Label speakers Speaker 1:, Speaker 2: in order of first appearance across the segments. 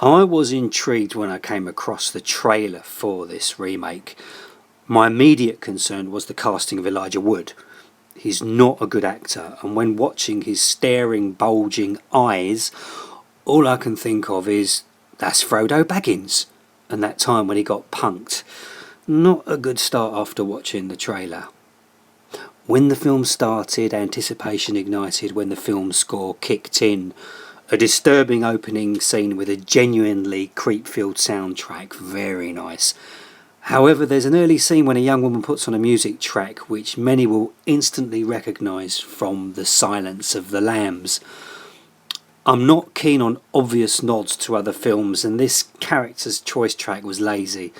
Speaker 1: I was intrigued when I came across the trailer for this remake. My immediate concern was the casting of Elijah Wood. He's not a good actor, and when watching his staring, bulging eyes, all I can think of is, that's Frodo Baggins, and that time when he got punked. Not a good start after watching the trailer. When the film started, anticipation ignited when the film score kicked in. A disturbing opening scene with a genuinely creep-filled soundtrack, very nice. However, there's an early scene when a young woman puts on a music track which many will instantly recognise from The Silence of the Lambs. I'm not keen on obvious nods to other films, and this character's choice track was lazy.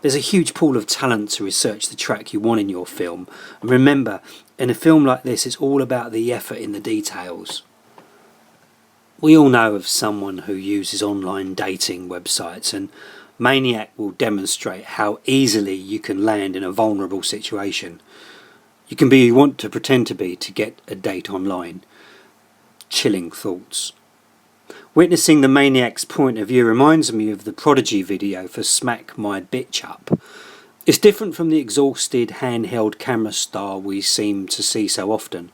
Speaker 1: There's a huge pool of talent to research the track you want in your film. And remember, in a film like this, it's all about the effort in the details. We all know of someone who uses online dating websites, and MANIAC will demonstrate how easily you can land in a vulnerable situation. You can be who you want to pretend to be to get a date online. Chilling thoughts. Witnessing the MANIAC's point of view reminds me of the Prodigy video for Smack My Bitch Up. It's different from the exhausted handheld camera style we seem to see so often.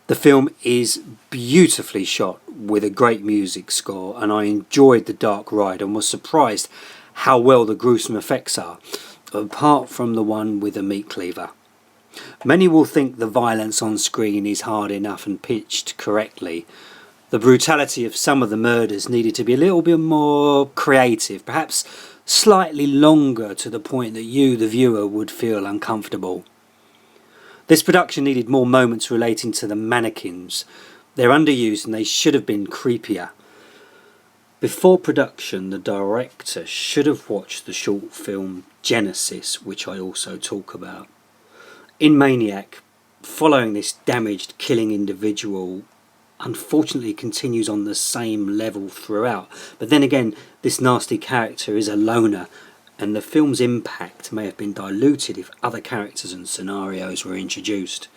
Speaker 1: The film is beautifully shot with a great music score, and I enjoyed the dark ride and was surprised how well the gruesome effects are, apart from the one with the meat cleaver. Many will think the violence on screen is hard enough and pitched correctly. The brutality of some of the murders needed to be a little bit more creative, perhaps slightly longer, to the point that you, the viewer, would feel uncomfortable. This production needed more moments relating to the mannequins. They're underused and they should have been creepier. Before production, the director should have watched the short film Genesis, which I also talk about. In MANIAC, following this damaged, killing individual unfortunately continues on the same level throughout. But then again, this nasty character is a loner, and the film's impact may have been diluted if other characters and scenarios were introduced.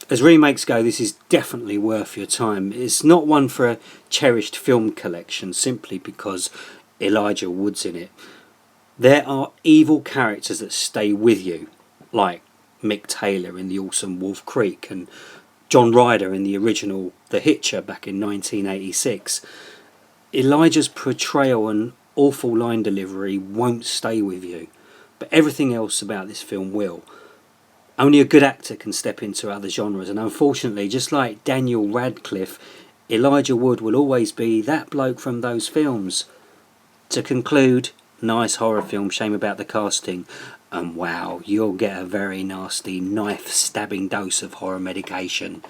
Speaker 1: As remakes go, this is definitely worth your time. It's not one for a cherished film collection simply because Elijah Wood's in it. There are evil characters that stay with you, like Mick Taylor in the awesome Wolf Creek and John Ryder in the original The Hitcher back in 1986. Elijah's portrayal and awful line delivery won't stay with you, but everything else about this film will. Only a good actor can step into other genres, and unfortunately, just like Daniel Radcliffe, Elijah Wood will always be that bloke from those films. To conclude, nice horror film, shame about the casting, and wow, you'll get a very nasty knife-stabbing dose of horror medication.